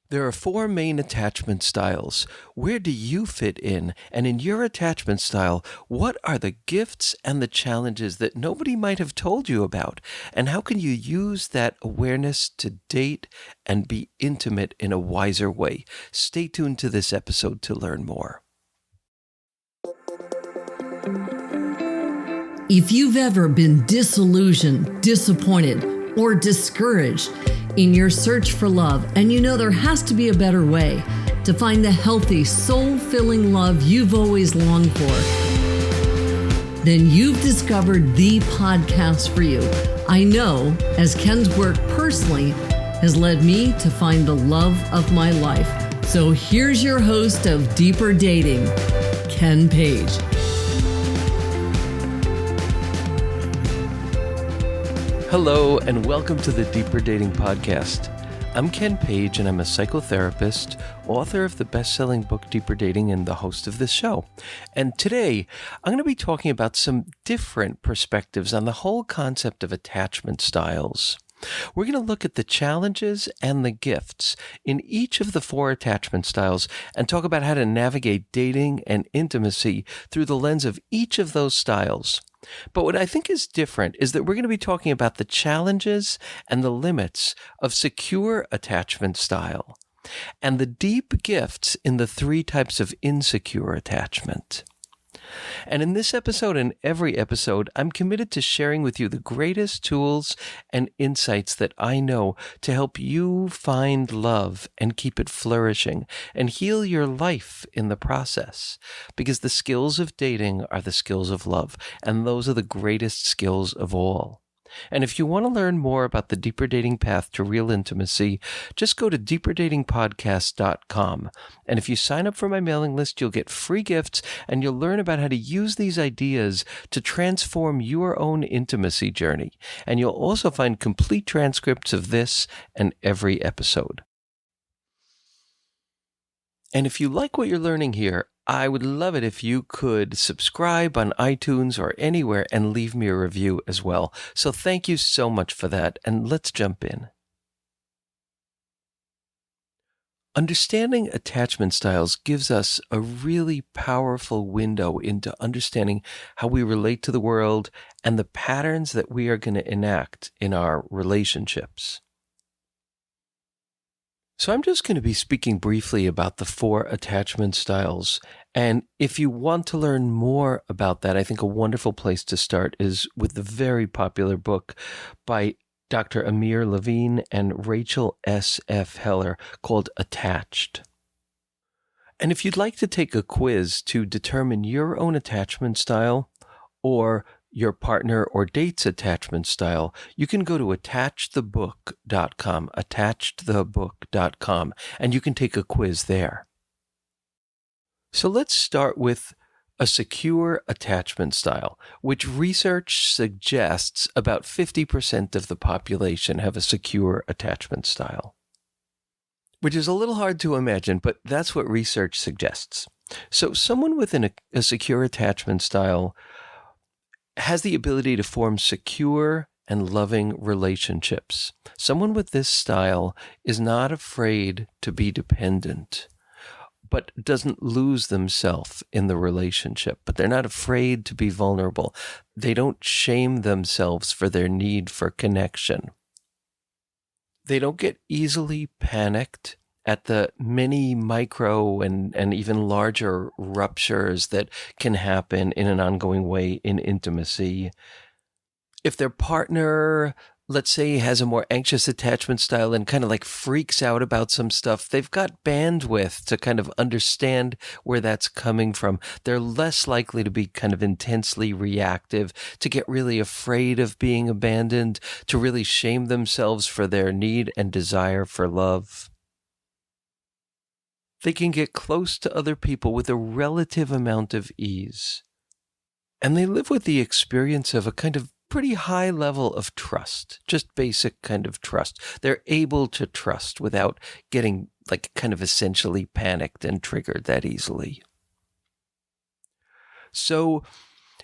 There are four main attachment styles. Where do you fit in? And in your attachment style, what are the gifts and the challenges that nobody might have told you about? And how can you use that awareness to date and be intimate in a wiser way? Stay tuned to this episode to learn more. If you've ever been disillusioned, disappointed, or discouraged in your search for love, and you know there has to be a better way to find the healthy, soul-filling love you've always longed for, then you've discovered the podcast for you. I know, as Ken's work personally has led me to find the love of my life. So here's your host of Deeper Dating, Ken Page. Hello, and welcome to the Deeper Dating Podcast. I'm Ken Page, and I'm a psychotherapist, author of the best-selling book Deeper Dating, and the host of this show. And today, I'm going to be talking about some different perspectives on the whole concept of attachment styles. We're going to look at the challenges and the gifts in each of the four attachment styles and talk about how to navigate dating and intimacy through the lens of each of those styles. But what I think is different is that we're going to be talking about the challenges and the limits of secure attachment style and the deep gifts in the three types of insecure attachment. And in this episode and every episode, I'm committed to sharing with you the greatest tools and insights that I know to help you find love and keep it flourishing and heal your life in the process. Because the skills of dating are the skills of love, and those are the greatest skills of all. And if you want to learn more about the Deeper Dating path to real intimacy, just go to deeperdatingpodcast.com. And if you sign up for my mailing list, you'll get free gifts and you'll learn about how to use these ideas to transform your own intimacy journey. And you'll also find complete transcripts of this and every episode. And if you like what you're learning here, I would love it if you could subscribe on iTunes or anywhere and leave me a review as well. So thank you so much for that, and let's jump in. Understanding attachment styles gives us a really powerful window into understanding how we relate to the world and the patterns that we are going to enact in our relationships. So I'm just going to be speaking briefly about the four attachment styles. And if you want to learn more about that, I think a wonderful place to start is with the very popular book by Dr. Amir Levine and Rachel S.F. Heller called Attached. And if you'd like to take a quiz to determine your own attachment style or your partner or date's attachment style, you can go to attachedthebook.com, and you can take a quiz there. So let's start with a secure attachment style, which research suggests about 50% of the population have a secure attachment style, which is a little hard to imagine, but that's what research suggests. So someone within a secure attachment style has the ability to form secure and loving relationships. Someone with this style is not afraid to be dependent, but doesn't lose themselves in the relationship. But they're not afraid to be vulnerable. They don't shame themselves for their need for connection. They don't get easily panicked at the many micro and even larger ruptures that can happen in an ongoing way in intimacy. If their partner, let's say, has a more anxious attachment style and kind of like freaks out about some stuff, they've got bandwidth to kind of understand where that's coming from. They're less likely to be kind of intensely reactive, to get really afraid of being abandoned, to really shame themselves for their need and desire for love. They can get close to other people with a relative amount of ease. And they live with the experience of a kind of pretty high level of trust, just basic kind of trust. They're able to trust without getting like kind of essentially panicked and triggered that easily. So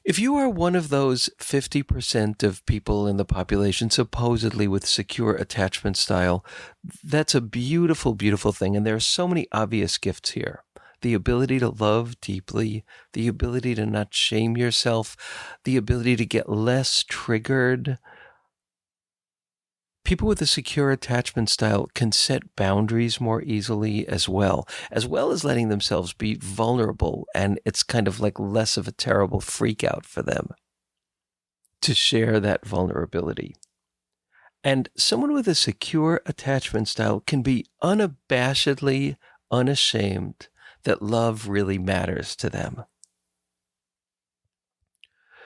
If you are one of those 50% of people in the population supposedly with secure attachment style, that's a beautiful, beautiful thing. And there are so many obvious gifts here. The ability to love deeply, the ability to not shame yourself, the ability to get less triggered. People with a secure attachment style can set boundaries more easily as well as letting themselves be vulnerable. And it's kind of like less of a terrible freak out for them to share that vulnerability. And someone with a secure attachment style can be unabashedly unashamed that love really matters to them.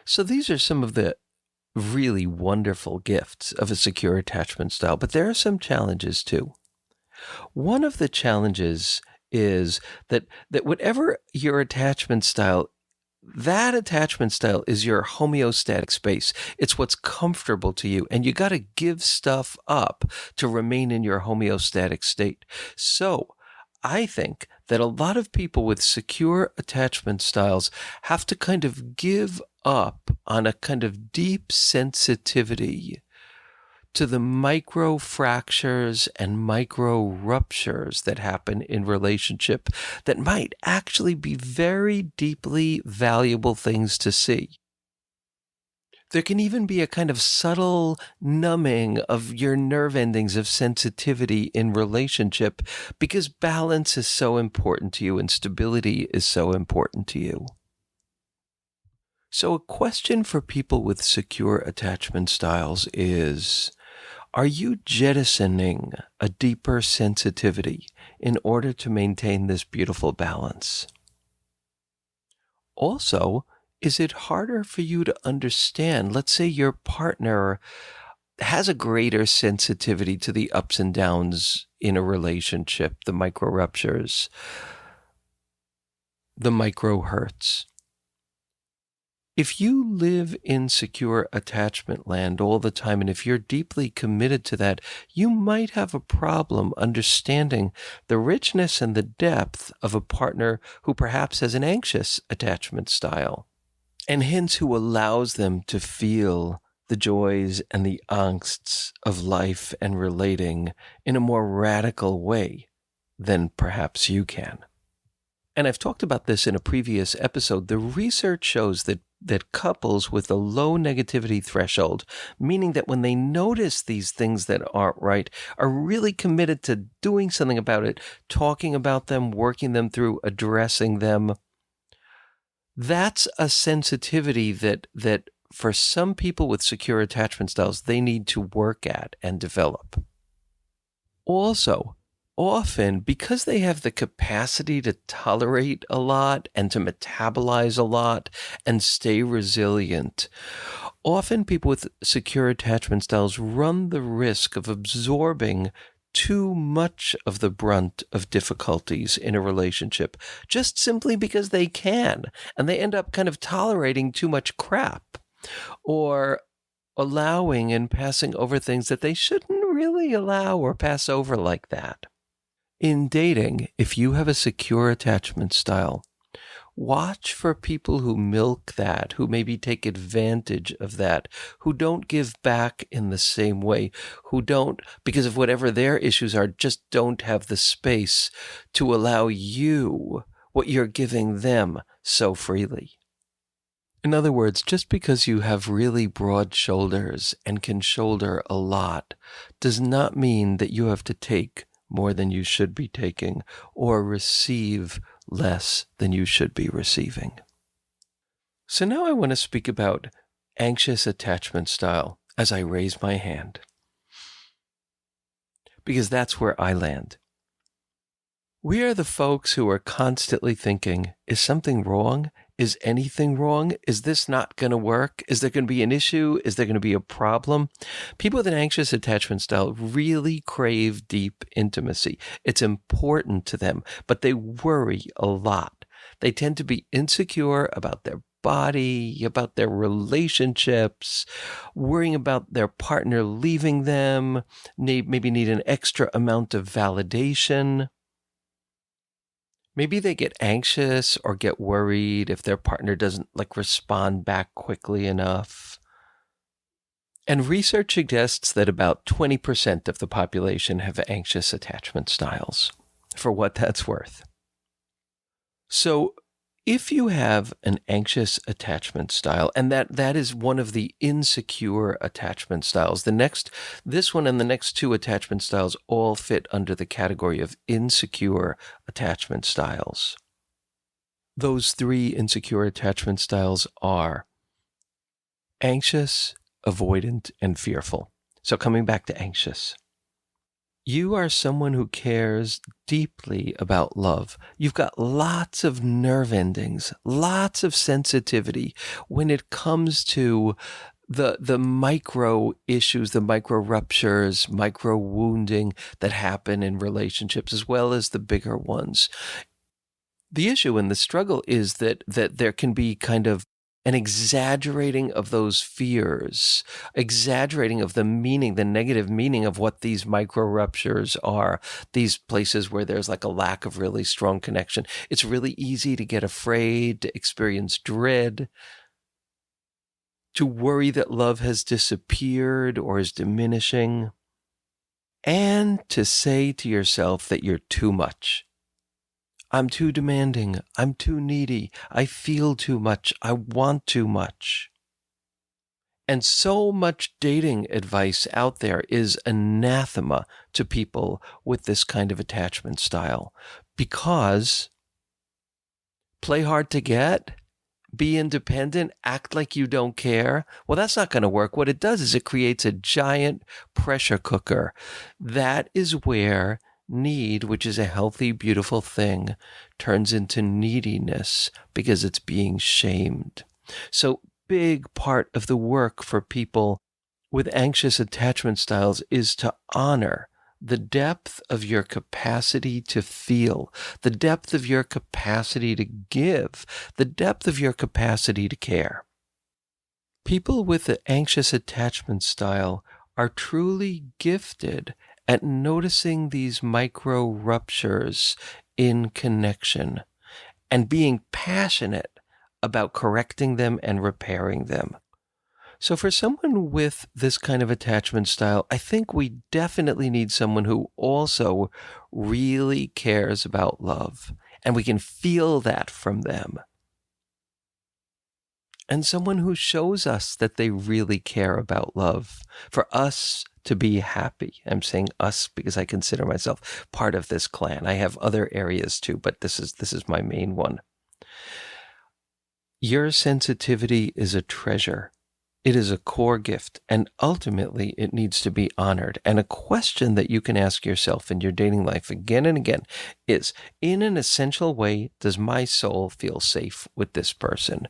So these are some of the really wonderful gifts of a secure attachment style, but there are some challenges too. One of the challenges is that whatever your attachment style, that attachment style is your homeostatic space. It's what's comfortable to you, and you got to give stuff up to remain in your homeostatic state. So I think that a lot of people with secure attachment styles have to kind of give up on a kind of deep sensitivity to the micro fractures and micro ruptures that happen in relationship that might actually be very deeply valuable things to see. There can even be a kind of subtle numbing of your nerve endings of sensitivity in relationship because balance is so important to you and stability is so important to you. So a question for people with secure attachment styles is, are you jettisoning a deeper sensitivity in order to maintain this beautiful balance? Also, is it harder for you to understand? Let's say your partner has a greater sensitivity to the ups and downs in a relationship, the micro ruptures, the micro hurts. If you live in secure attachment land all the time, and if you're deeply committed to that, you might have a problem understanding the richness and the depth of a partner who perhaps has an anxious attachment style, and hence who allows them to feel the joys and the angsts of life and relating in a more radical way than perhaps you can. And I've talked about this in a previous episode. The research shows that couples with a low negativity threshold, meaning that when they notice these things that aren't right, are really committed to doing something about it, talking about them, working them through, addressing them. That's a sensitivity that for some people with secure attachment styles, they need to work at and develop. Also, often, because they have the capacity to tolerate a lot and to metabolize a lot and stay resilient, often people with secure attachment styles run the risk of absorbing too much of the brunt of difficulties in a relationship, just simply because they can, and they end up kind of tolerating too much crap or allowing and passing over things that they shouldn't really allow or pass over like that. In dating, if you have a secure attachment style, watch for people who milk that, who maybe take advantage of that, who don't give back in the same way, who don't, because of whatever their issues are, just don't have the space to allow you what you're giving them so freely. In other words, just because you have really broad shoulders and can shoulder a lot does not mean that you have to take more than you should be taking or receive less than you should be receiving. So now I want to speak about anxious attachment style as I raise my hand, because that's where I land. We are the folks who are constantly thinking, is something wrong? Is anything wrong? Is this not going to work? Is there going to be an issue? Is there going to be a problem? People with an anxious attachment style really crave deep intimacy. It's important to them, but they worry a lot. They tend to be insecure about their body, about their relationships, worrying about their partner leaving them, maybe need an extra amount of validation. Maybe they get anxious or get worried if their partner doesn't respond back quickly enough. And research suggests that about 20% of the population have anxious attachment styles, for what that's worth. So if you have an anxious attachment style, and that is one of the insecure attachment styles, this one and the next two attachment styles all fit under the category of insecure attachment styles. Those three insecure attachment styles are anxious, avoidant, and fearful. So coming back to anxious. You are someone who cares deeply about love. You've got lots of nerve endings, lots of sensitivity when it comes to the micro issues, the micro ruptures, micro wounding that happen in relationships, as well as the bigger ones. The issue and the struggle is that there can be kind of an exaggerating of those fears, exaggerating of the meaning, the negative meaning of what these micro ruptures are, these places where there's a lack of really strong connection. It's really easy to get afraid, to experience dread, to worry that love has disappeared or is diminishing, and to say to yourself that you're too much. I'm too demanding. I'm too needy. I feel too much. I want too much. And so much dating advice out there is anathema to people with this kind of attachment style, because play hard to get, be independent, act like you don't care. Well, that's not going to work. What it does is it creates a giant pressure cooker. That is where need, which is a healthy, beautiful thing, turns into neediness because it's being shamed. So big part of the work for people with anxious attachment styles is to honor the depth of your capacity to feel, the depth of your capacity to give, the depth of your capacity to care. People with an anxious attachment style are truly gifted at noticing these micro ruptures in connection and being passionate about correcting them and repairing them. So for someone with this kind of attachment style, I think we definitely need someone who also really cares about love, and we can feel that from them. And someone who shows us that they really care about love, for us to be happy. I'm saying us because I consider myself part of this clan. I have other areas too, but this is my main one. Your sensitivity is a treasure. It is a core gift, and ultimately it needs to be honored. And a question that you can ask yourself in your dating life again and again is, in an essential way, does my soul feel safe with this person?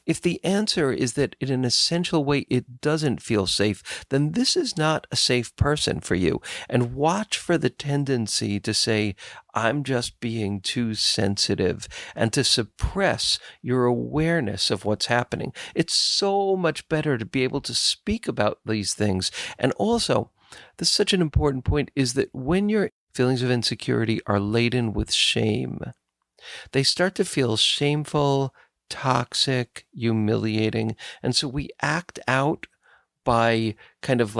If the answer is that in an essential way it doesn't feel safe, then this is not a safe person for you. And watch for the tendency to say, I'm just being too sensitive, and to suppress your awareness of what's happening. It's so much better to be able to speak about these things. And also, this is such an important point, is that when your feelings of insecurity are laden with shame, they start to feel shameful, toxic, humiliating. And so we act out by kind of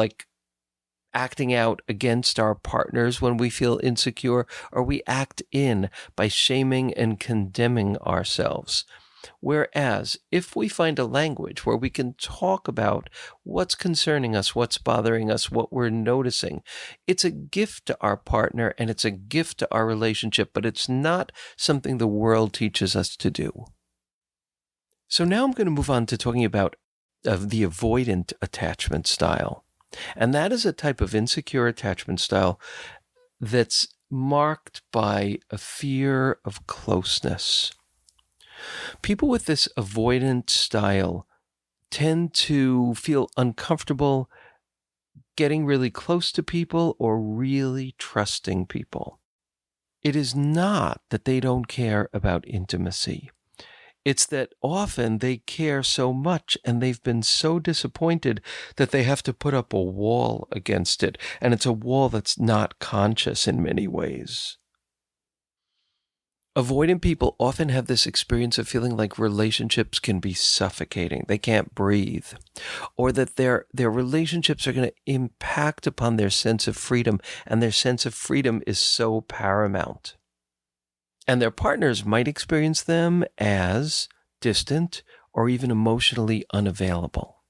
acting out against our partners when we feel insecure, or we act in by shaming and condemning ourselves. Whereas if we find a language where we can talk about what's concerning us, what's bothering us, what we're noticing, it's a gift to our partner and it's a gift to our relationship, but it's not something the world teaches us to do. So now I'm going to move on to talking about the avoidant attachment style. And that is a type of insecure attachment style that's marked by a fear of closeness. People with this avoidant style tend to feel uncomfortable getting really close to people or really trusting people. It is not that they don't care about intimacy. It's that often they care so much and they've been so disappointed that they have to put up a wall against it. And it's a wall that's not conscious in many ways. Avoidant people often have this experience of feeling like relationships can be suffocating. They can't breathe, or that their relationships are going to impact upon their sense of freedom, and their sense of freedom is so paramount. And their partners might experience them as distant or even emotionally unavailable.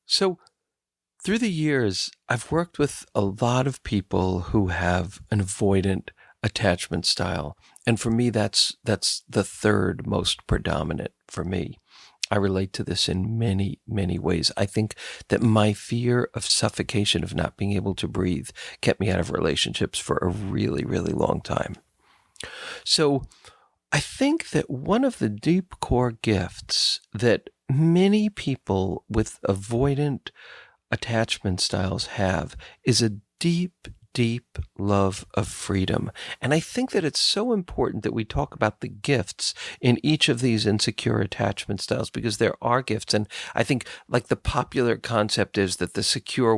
So, through the years, I've worked with a lot of people who have an avoidant attachment style. And for me, that's the third most predominant for me. I relate to this in many, many ways. I think that my fear of suffocation, of not being able to breathe, kept me out of relationships for a really, really long time. So I think that one of the deep core gifts that many people with avoidant attachment styles have is a deep, deep love of freedom. And I think that it's so important that we talk about the gifts in each of these insecure attachment styles, because there are gifts. And I think like the popular concept is that the secure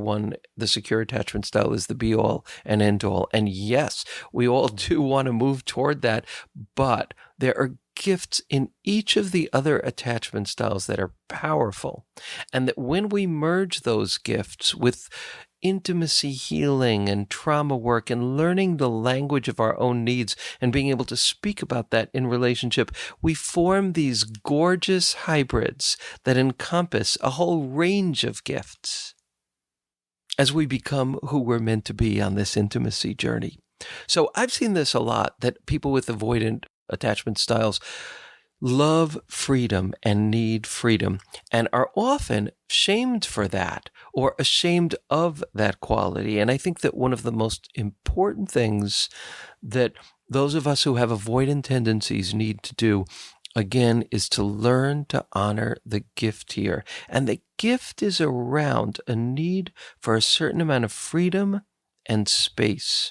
attachment style is the be all and end all. And yes, we all do want to move toward that, but there are gifts in each of the other attachment styles that are powerful. And that when we merge those gifts with intimacy healing and trauma work and learning the language of our own needs and being able to speak about that in relationship, we form these gorgeous hybrids that encompass a whole range of gifts as we become who we're meant to be on this intimacy journey. So I've seen this a lot, that people with avoidant attachment styles love freedom and need freedom and are often shamed for that or ashamed of that quality. And I think that one of the most important things that those of us who have avoidant tendencies need to do, again, is to learn to honor the gift here. And the gift is around a need for a certain amount of freedom and space.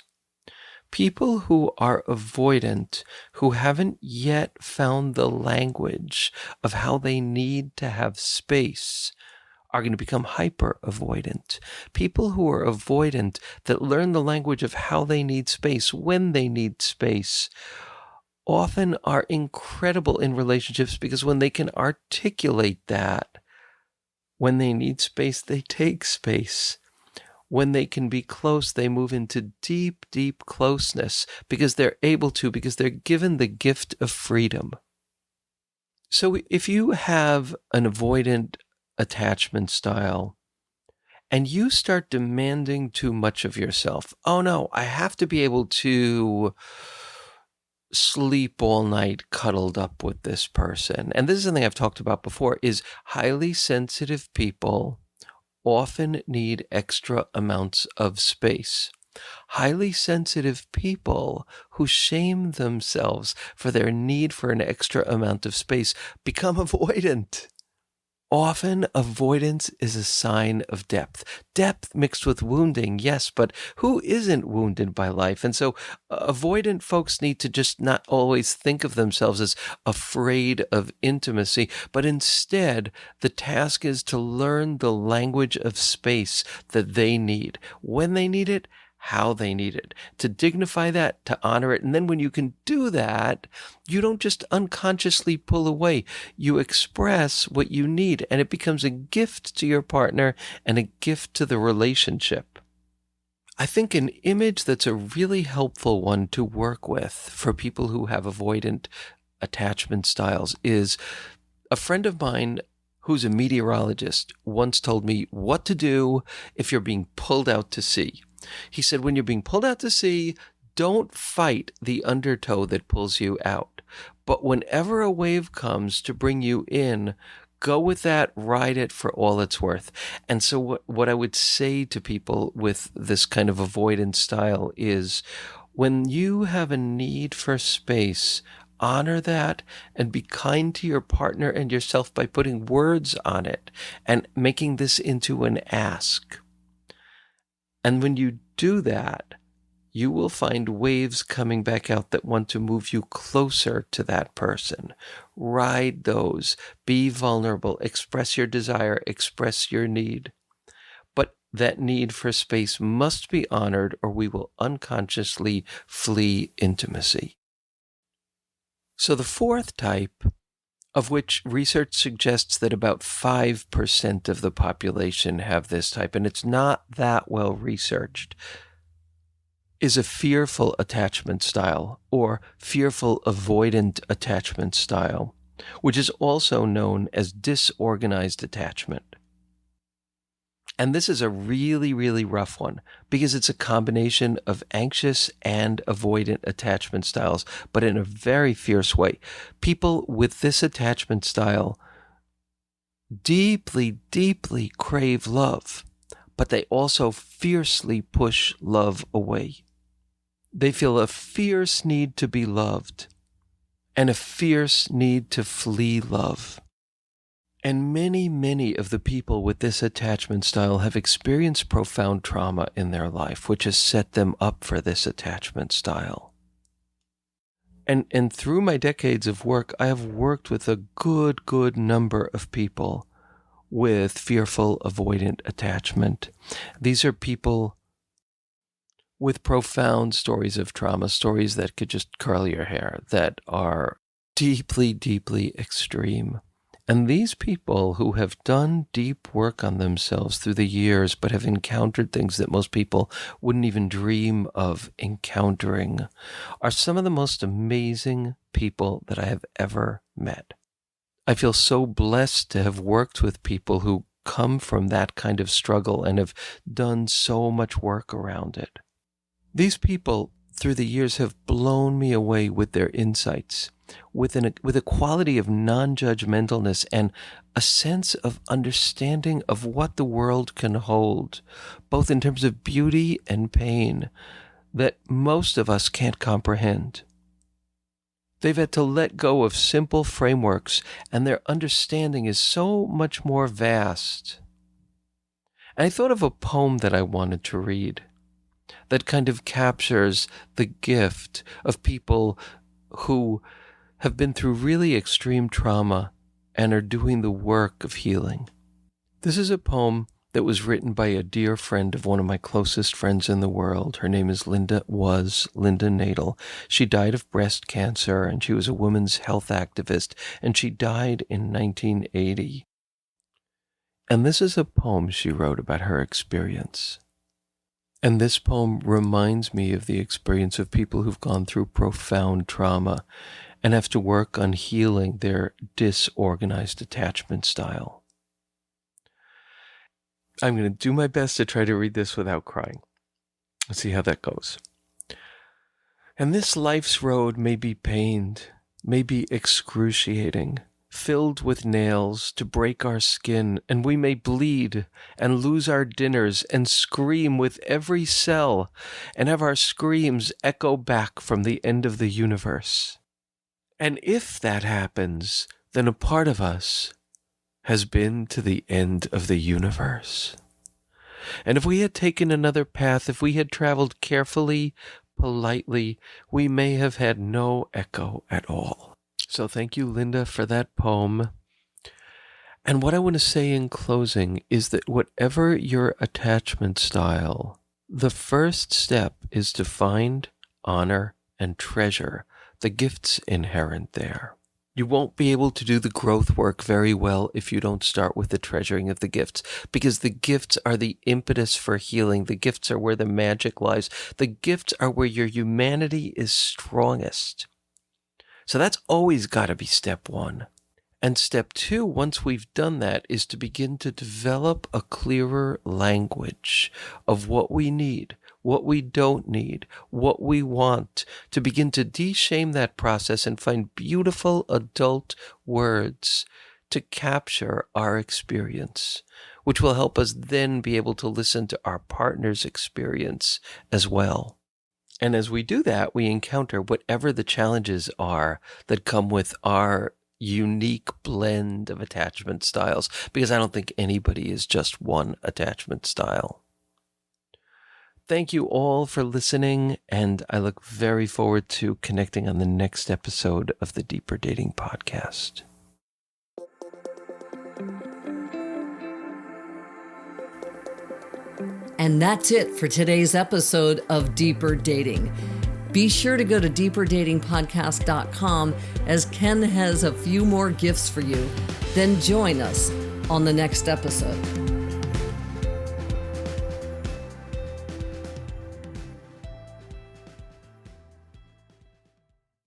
People who are avoidant, who haven't yet found the language of how they need to have space, are going to become hyper avoidant. People who are avoidant that learn the language of how they need space, when they need space, often are incredible in relationships, because when they can articulate that, when they need space, they take space. When they can be close, they move into deep, deep closeness because they're able to, because they're given the gift of freedom. So if you have an avoidant attachment style and you start demanding too much of yourself, oh no, I have to be able to sleep all night cuddled up with this person. And this is something I've talked about before, is highly sensitive people often need extra amounts of space. Highly sensitive people who shame themselves for their need for an extra amount of space become avoidant. Often avoidance is a sign of depth. Depth mixed with wounding, yes, but who isn't wounded by life? And so avoidant folks need to just not always think of themselves as afraid of intimacy, but instead the task is to learn the language of space that they need, when they need it, how they need it, to dignify that, to honor it. And then when you can do that, you don't just unconsciously pull away. You express what you need, and it becomes a gift to your partner and a gift to the relationship. I think an image that's a really helpful one to work with for people who have avoidant attachment styles is a friend of mine who's a meteorologist once told me what to do if you're being pulled out to sea. He said, when you're being pulled out to sea, don't fight the undertow that pulls you out. But whenever a wave comes to bring you in, go with that, ride it for all it's worth. And so what I would say to people with this kind of avoidance style is, when you have a need for space, honor that and be kind to your partner and yourself by putting words on it and making this into an ask. And when you do that, you will find waves coming back out that want to move you closer to that person. Ride those. Be vulnerable. Express your desire. Express your need. But that need for space must be honored, or we will unconsciously flee intimacy. So the fourth type, of which research suggests that about 5% of the population have this type, and it's not that well researched, is a fearful attachment style or fearful avoidant attachment style, which is also known as disorganized attachment. And this is a really, really rough one because it's a combination of anxious and avoidant attachment styles, but in a very fierce way. People with this attachment style deeply, deeply crave love, but they also fiercely push love away. They feel a fierce need to be loved and a fierce need to flee love. And many, many of the people with this attachment style have experienced profound trauma in their life, which has set them up for this attachment style. And through my decades of work, I have worked with a good number of people with fearful avoidant attachment. These are people with profound stories of trauma, stories that could just curl your hair, that are deeply, deeply extreme. And these people who have done deep work on themselves through the years, but have encountered things that most people wouldn't even dream of encountering, are some of the most amazing people that I have ever met. I feel so blessed to have worked with people who come from that kind of struggle and have done so much work around it. These people, through the years, have blown me away with their insights, with a quality of non-judgmentalness and a sense of understanding of what the world can hold, both in terms of beauty and pain, that most of us can't comprehend. They've had to let go of simple frameworks, and their understanding is so much more vast. And I thought of a poem that I wanted to read that kind of captures the gift of people who have been through really extreme trauma and are doing the work of healing. This is a poem that was written by a dear friend of one of my closest friends in the world. Her name is Linda Nadel. She died of breast cancer, and she was a women's health activist, and she died in 1980. And this is a poem she wrote about her experience. And this poem reminds me of the experience of people who've gone through profound trauma and have to work on healing their disorganized attachment style. I'm going to do my best to try to read this without crying. Let's see how that goes. And this life's road may be pained, may be excruciating, filled with nails to break our skin, and we may bleed and lose our dinners and scream with every cell and have our screams echo back from the end of the universe. And if that happens, then a part of us has been to the end of the universe. And if we had taken another path, if we had traveled carefully, politely, we may have had no echo at all. So thank you, Linda, for that poem. And what I want to say in closing is that whatever your attachment style, the first step is to find, honor, and treasure the gifts inherent there. You won't be able to do the growth work very well if you don't start with the treasuring of the gifts, because the gifts are the impetus for healing. The gifts are where the magic lies. The gifts are where your humanity is strongest. So that's always got to be step one. And step two, once we've done that, is to begin to develop a clearer language of what we need, what we don't need, what we want, to begin to de-shame that process and find beautiful adult words to capture our experience, which will help us then be able to listen to our partner's experience as well. And as we do that, we encounter whatever the challenges are that come with our unique blend of attachment styles, because I don't think anybody is just one attachment style. Thank you all for listening, and I look very forward to connecting on the next episode of the Deeper Dating Podcast. And that's it for today's episode of Deeper Dating. Be sure to go to deeperdatingpodcast.com as Ken has a few more gifts for you. Then join us on the next episode.